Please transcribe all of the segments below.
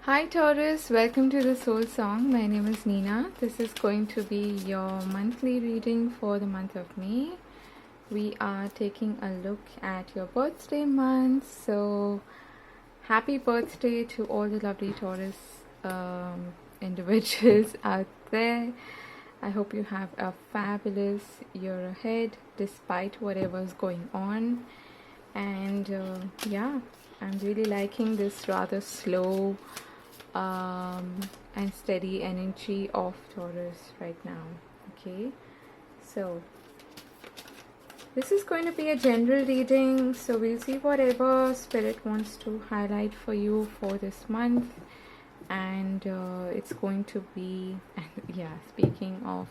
Hi Taurus, welcome to the Soul Song. My name is Nina. This is going to be your monthly reading for the month of May. We are taking a look at your birthday month. So, happy birthday to all the lovely Taurus individuals out there. I hope you have a fabulous year ahead despite whatever's going on. And yeah, I'm really liking this rather slow and steady energy of Taurus right now. Okay, so this is going to be a general reading, so we'll see whatever Spirit wants to highlight for you for this month. And it's going to be, yeah, speaking of,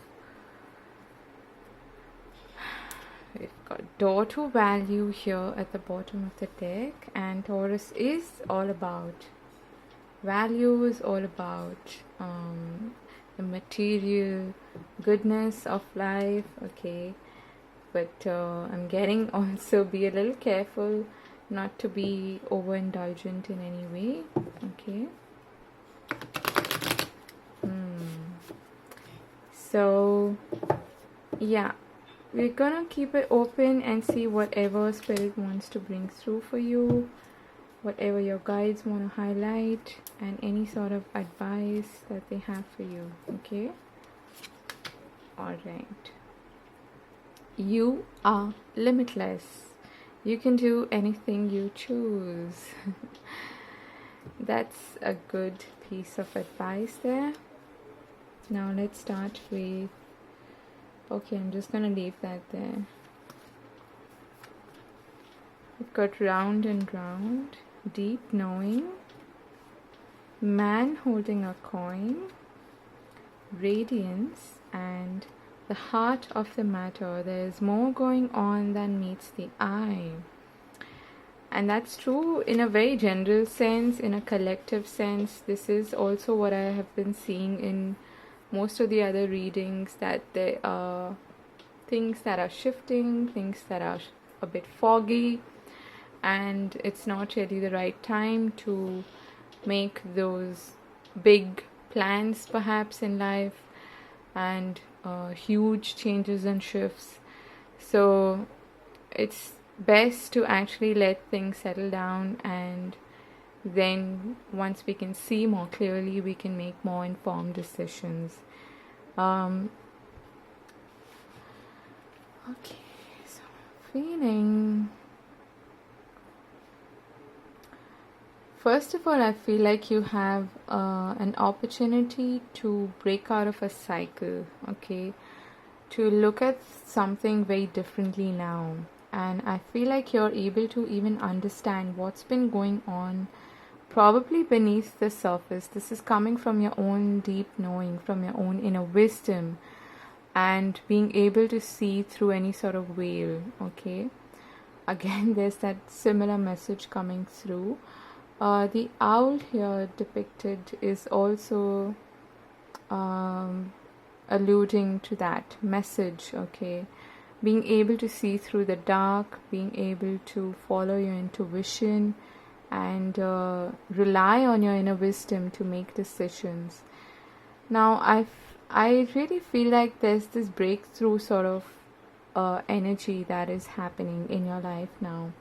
we've got door to value here at the bottom of the deck, and Taurus is all about values, all about the material goodness of life. Okay, but I'm getting also be a little careful not to be overindulgent in any way. Okay. So yeah, we're gonna keep it open and see whatever Spirit wants to bring through for you, whatever your guides want to highlight, and any sort of advice that they have for you. Okay, all right. You are limitless. You can do anything you choose. That's a good piece of advice there. Now let's start with, okay, I'm just gonna leave that there. We've got round and round, deep knowing, man holding a coin, radiance, and the heart of the matter. There's more going on than meets the eye. And that's true in a very general sense, in a collective sense. This is also what I have been seeing in most of the other readings, that there are things that are shifting, things that are a bit foggy, and it's not really the right time to make those big plans perhaps in life and huge changes and shifts. So it's best to actually let things settle down, and then once we can see more clearly, we can make more informed decisions. Okay, so feeling, first of all, I feel like you have an opportunity to break out of a cycle. Okay, to look at something very differently now, and I feel like you're able to even understand what's been going on probably beneath the surface. This is coming from your own deep knowing, from your own inner wisdom, and being able to see through any sort of veil. Okay, again, there's that similar message coming through. The owl here depicted is also alluding to that message. Okay, being able to see through the dark, being able to follow your intuition, and rely on your inner wisdom to make decisions. Now, I really feel like there's this breakthrough sort of energy that is happening in your life now.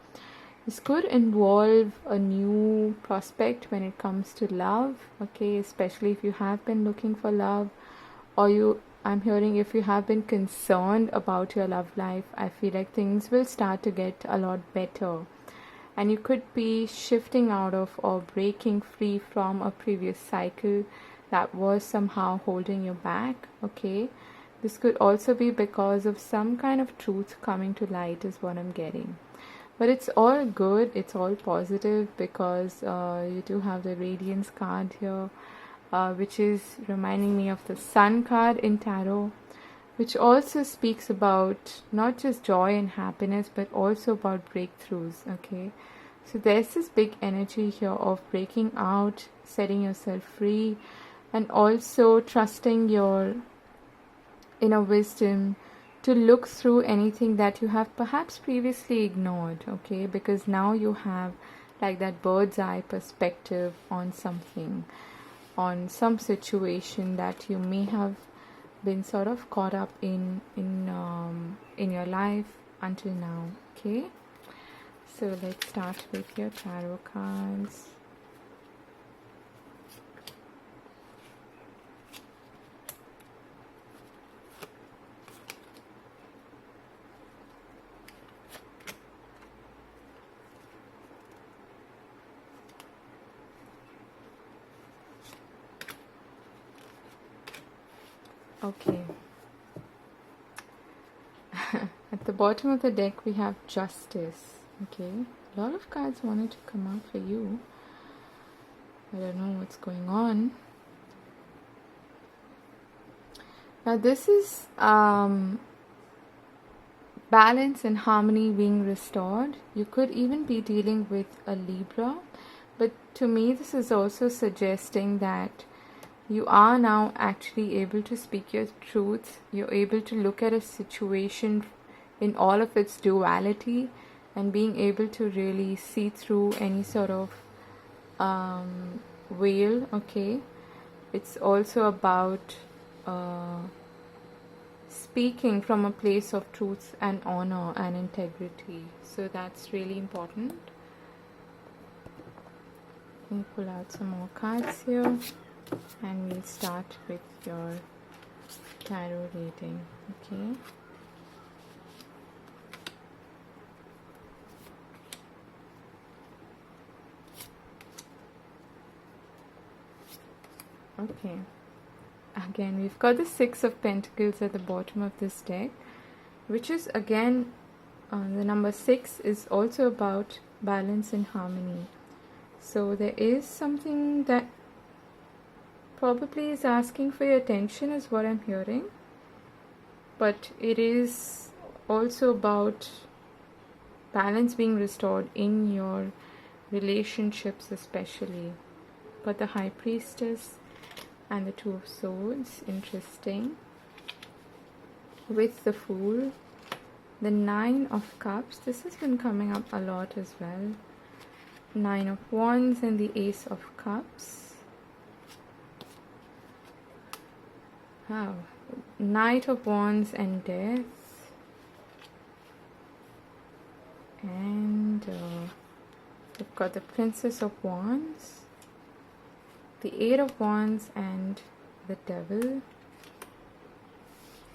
This could involve a new prospect when it comes to love, okay, especially if you have been looking for love, or I'm hearing if you have been concerned about your love life. I feel like things will start to get a lot better, and you could be shifting out of or breaking free from a previous cycle that was somehow holding you back. Okay, this could also be because of some kind of truth coming to light, is what I'm getting. But it's all good, it's all positive, because you do have the Radiance card here, which is reminding me of the Sun card in Tarot, which also speaks about not just joy and happiness, but also about breakthroughs. Okay, so there's this big energy here of breaking out, setting yourself free, and also trusting your inner wisdom to look through anything that you have perhaps previously ignored. Okay, because now you have like that bird's eye perspective on something, on some situation that you may have been sort of caught up in your life until now. Okay, so let's start with your tarot cards. Okay. At the bottom of the deck we have Justice. Okay. A lot of cards wanted to come out for you. I don't know what's going on. Now this is balance and harmony being restored. You could even be dealing with a Libra. But to me this is also suggesting that you are now actually able to speak your truth. You're able to look at a situation in all of its duality and being able to really see through any sort of veil. Okay, it's also about speaking from a place of truth and honor and integrity. So that's really important. Let me pull out some more cards here. And we'll start with your tarot reading. Okay. Okay. Again, we've got the Six of Pentacles at the bottom of this deck, which is again, the number 6 is also about balance and harmony. So there is something that probably is asking for your attention, is what I'm hearing, but it is also about balance being restored in your relationships, especially. But the High Priestess and the Two of Swords, interesting, with the Fool, the Nine of Cups, this has been coming up a lot as well, Nine of Wands and the Ace of Cups. Wow. Knight of Wands and Death, and we've got the Princess of Wands, the Eight of Wands and the Devil,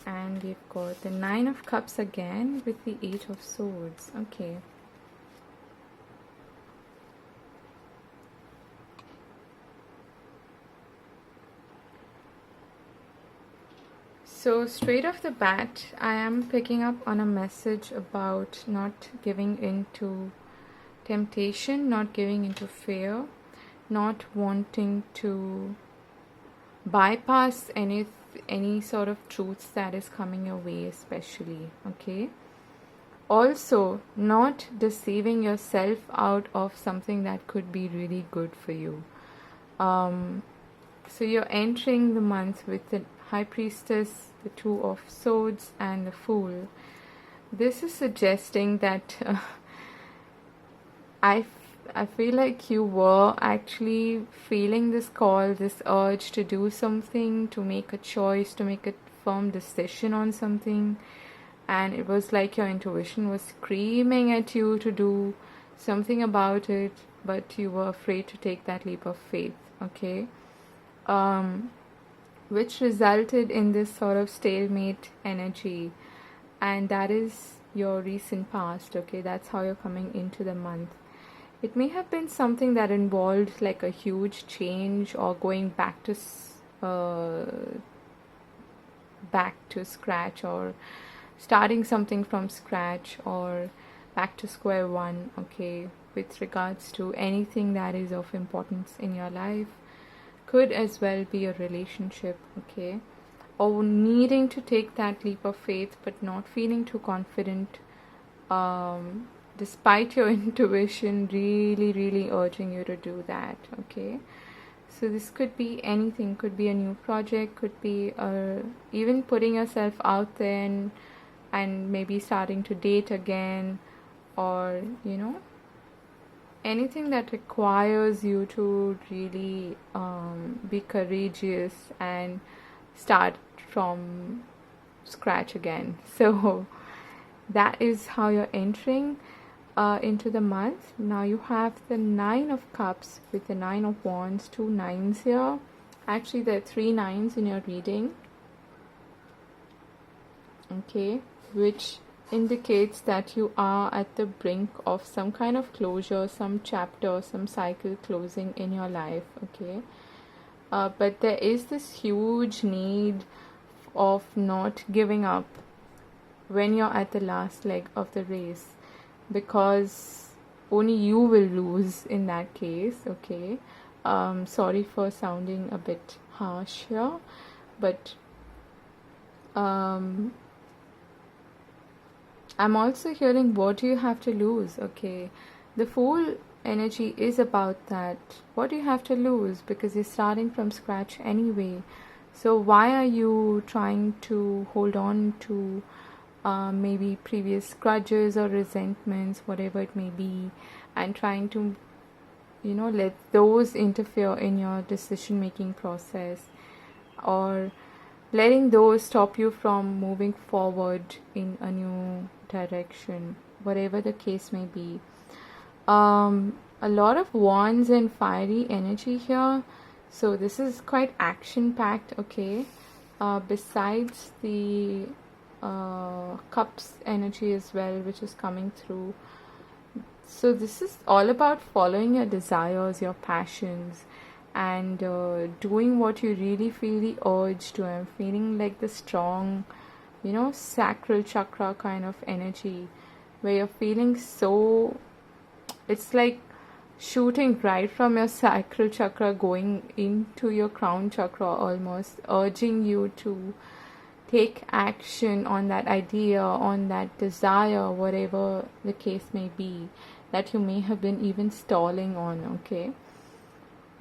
and we've got the Nine of Cups again with the Eight of Swords. Okay. So straight off the bat, I am picking up on a message about not giving into temptation, not giving into fear, not wanting to bypass any sort of truths that is coming your way, especially. Okay. Also, not deceiving yourself out of something that could be really good for you. So you're entering the month with the High Priestess, the Two of Swords and the Fool. This is suggesting that I feel like you were actually feeling this call, this urge to do something, to make a choice, to make a firm decision on something, and it was like your intuition was screaming at you to do something about it, but you were afraid to take that leap of faith. Okay. Which resulted in this sort of stalemate energy, and that is your recent past. Okay, that's how you're coming into the month. It may have been something that involved like a huge change, or going back to scratch, or starting something from scratch, or back to square one. Okay, with regards to anything that is of importance in your life. Could as well be a relationship. Okay, or needing to take that leap of faith but not feeling too confident, despite your intuition really urging you to do that. Okay, so this could be anything. Could be a new project, could be even putting yourself out there and maybe starting to date again, or anything that requires you to really be courageous and start from scratch again. So that is how you're entering into the month. Now you have the Nine of Cups with the Nine of Wands, two nines here. Actually, there are three nines in your reading. Okay, which indicates that you are at the brink of some kind of closure, some chapter, some cycle closing in your life. Okay, but there is this huge need of not giving up when you're at the last leg of the race, because only you will lose in that case. Okay, sorry for sounding a bit harsh here, but I'm also hearing, what do you have to lose? Okay, the Fool energy is about that. What do you have to lose? Because you're starting from scratch anyway. So why are you trying to hold on to maybe previous grudges or resentments, whatever it may be, and trying to, let those interfere in your decision making process, or letting those stop you from moving forward in a new direction, whatever the case may be. A lot of wands and fiery energy here, so this is quite action packed. Okay, besides the cups energy as well, which is coming through. So this is all about following your desires, your passions, and doing what you really feel the urge to. I'm feeling like the strong, sacral chakra kind of energy, where you're feeling so, it's like shooting right from your sacral chakra going into your crown chakra, almost urging you to take action on that idea, on that desire, whatever the case may be, that you may have been even stalling on. Okay,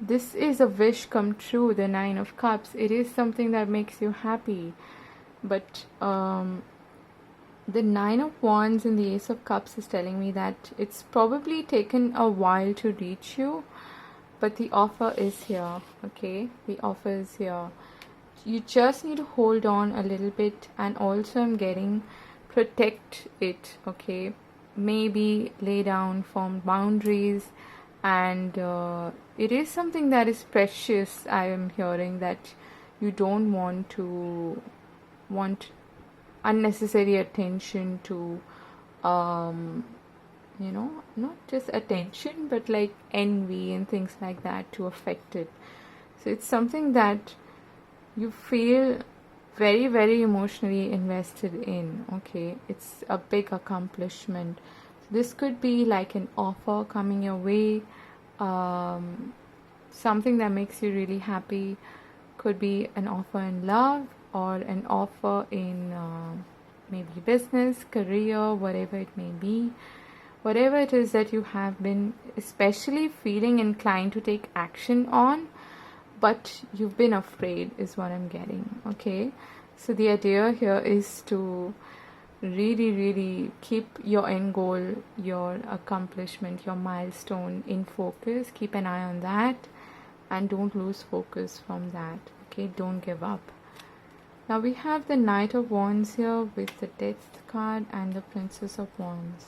this is a wish come true, the Nine of Cups. It is something that makes you happy, but the Nine of Wands and the Ace of Cups is telling me that it's probably taken a while to reach you, but the offer is here. Okay, the offer is here. You just need to hold on a little bit, and also I'm getting protect it. Okay, maybe lay down firm boundaries, and it is something that is precious. I am hearing that you don't want unnecessary attention to not just attention, but like envy and things like that to affect it. So it's something that you feel very, very emotionally invested in. Okay, it's a big accomplishment. This could be like an offer coming your way, something that makes you really happy. Could be an offer in love, or an offer in maybe business, career, whatever it may be. Whatever it is that you have been especially feeling inclined to take action on, but you've been afraid, is what I'm getting. Okay, so the idea here is to really, really keep your end goal, your accomplishment, your milestone in focus. Keep an eye on that, and don't lose focus from that. Okay, don't give up. Now we have the Knight of Wands here with the Death card and the Princess of Wands.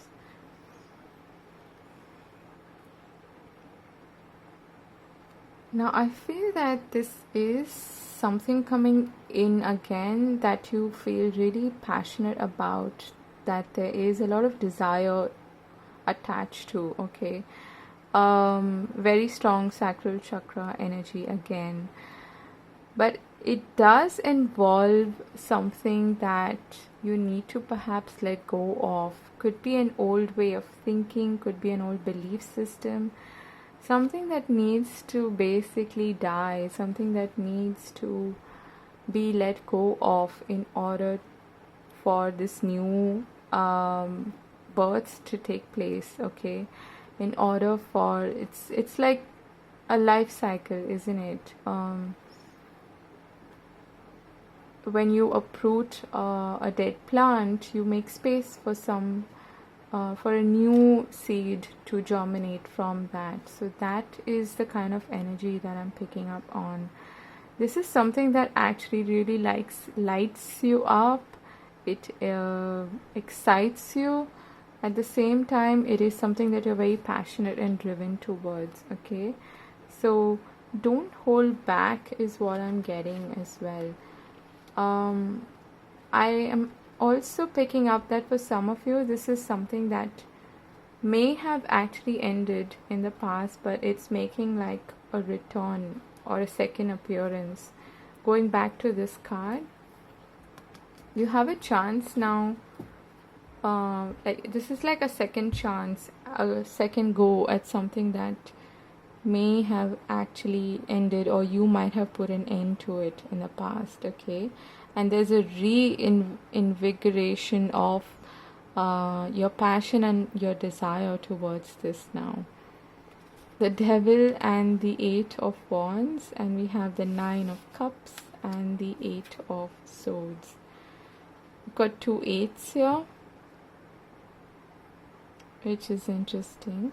Now I feel that this is something coming in again that you feel really passionate about, that there is a lot of desire attached to. Okay, very strong sacral chakra energy again, but it does involve something that you need to perhaps let go of. Could be an old way of thinking, could be an old belief system, something that needs to basically die, something that needs to be let go of in order for this new birth to take place. Okay, in order for it's like a life cycle, isn't it? When you uproot a dead plant, you make space for some for a new seed to germinate from that. So that is the kind of energy that I'm picking up on. This is something that actually really lights you up. It excites you. At the same time, it is something that you're very passionate and driven towards. Okay, so don't hold back is what I'm getting as well. I am also picking up that for some of you, this is something that may have actually ended in the past, but it's making like a return or a second appearance. Going back to this card, you have a chance now. Like this is like a second chance, a second go at something that may have actually ended, or you might have put an end to it in the past. Okay, and there's a reinvigoration of your passion and your desire towards this now. The Devil and the 8 of Wands, and we have the 9 of Cups and the 8 of Swords. We've got 2 8s here, which is interesting.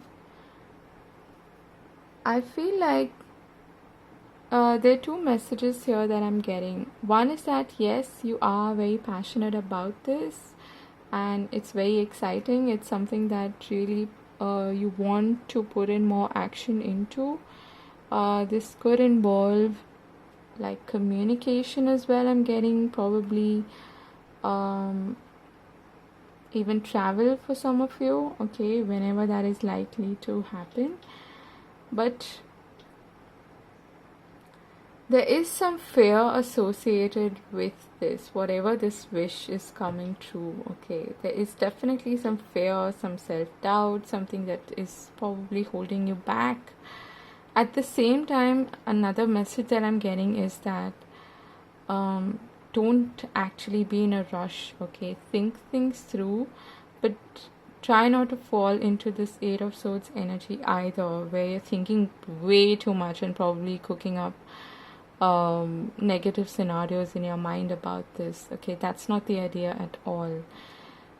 I feel like there are 2 messages here that I'm getting. One is that yes, you are very passionate about this and it's very exciting. It's something that really you want to put in more action into. This could involve like communication as well. I'm getting probably even travel for some of you, okay, whenever that is likely to happen. But there is some fear associated with this, whatever this wish is coming true, okay. There is definitely some fear, some self-doubt, something that is probably holding you back. At the same time, another message that I'm getting is that don't actually be in a rush, okay. Think things through, but try not to fall into this 8 of Swords energy either, where you're thinking way too much and probably cooking up negative scenarios in your mind about this. Okay, that's not the idea at all.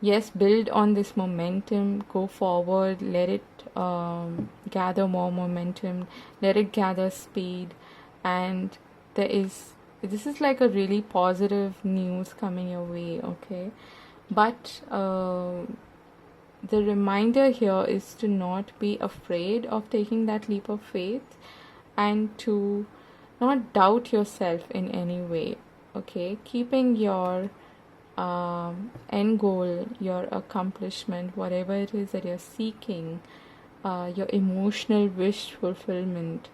Yes, build on this momentum, go forward, let it gather more momentum, let it gather speed, and this is like a really positive news coming your way, okay. But the reminder here is to not be afraid of taking that leap of faith and to not doubt yourself in any way, okay. Keeping your end goal, your accomplishment, whatever it is that you're seeking, your emotional wish fulfillment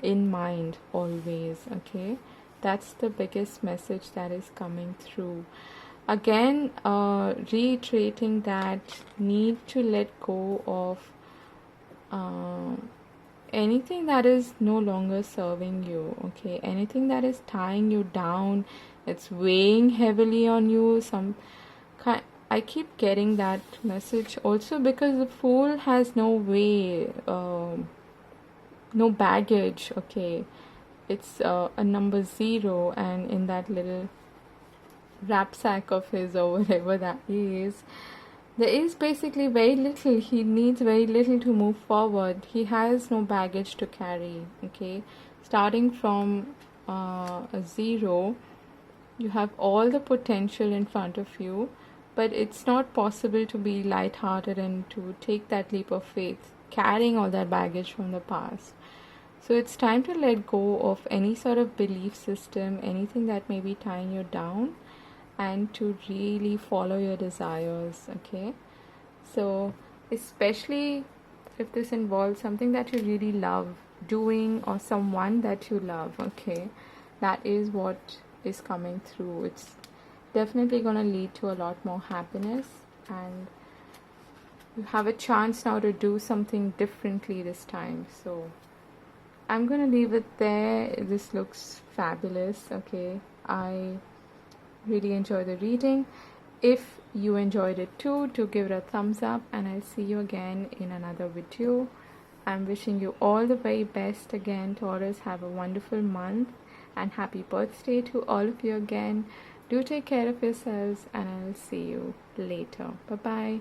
in mind always, okay. That's the biggest message that is coming through. Again, reiterating that need to let go of anything that is no longer serving you, okay. Anything that is tying you down, it's weighing heavily on you. I keep getting that message also because the Fool has no way, no baggage, okay. It's a number 0, and in that little knapsack of his or whatever that is, there is basically very little. He needs very little to move forward. He has no baggage to carry, okay. Starting from a 0, you have all the potential in front of you, but it's not possible to be lighthearted and to take that leap of faith carrying all that baggage from the past. So it's time to let go of any sort of belief system, anything that may be tying you down, and to really follow your desires, okay. So especially if this involves something that you really love doing or someone that you love, okay, that is what is coming through. It's definitely going to lead to a lot more happiness, and you have a chance now to do something differently this time. So I'm going to leave it there. This looks fabulous, okay. I really enjoy the reading. If you enjoyed it too, do give it a thumbs up, and I'll see you again in another video. I'm wishing you all the very best again, Taurus. Have a wonderful month, and happy birthday to all of you again. Do take care of yourselves, and I'll see you later. Bye bye.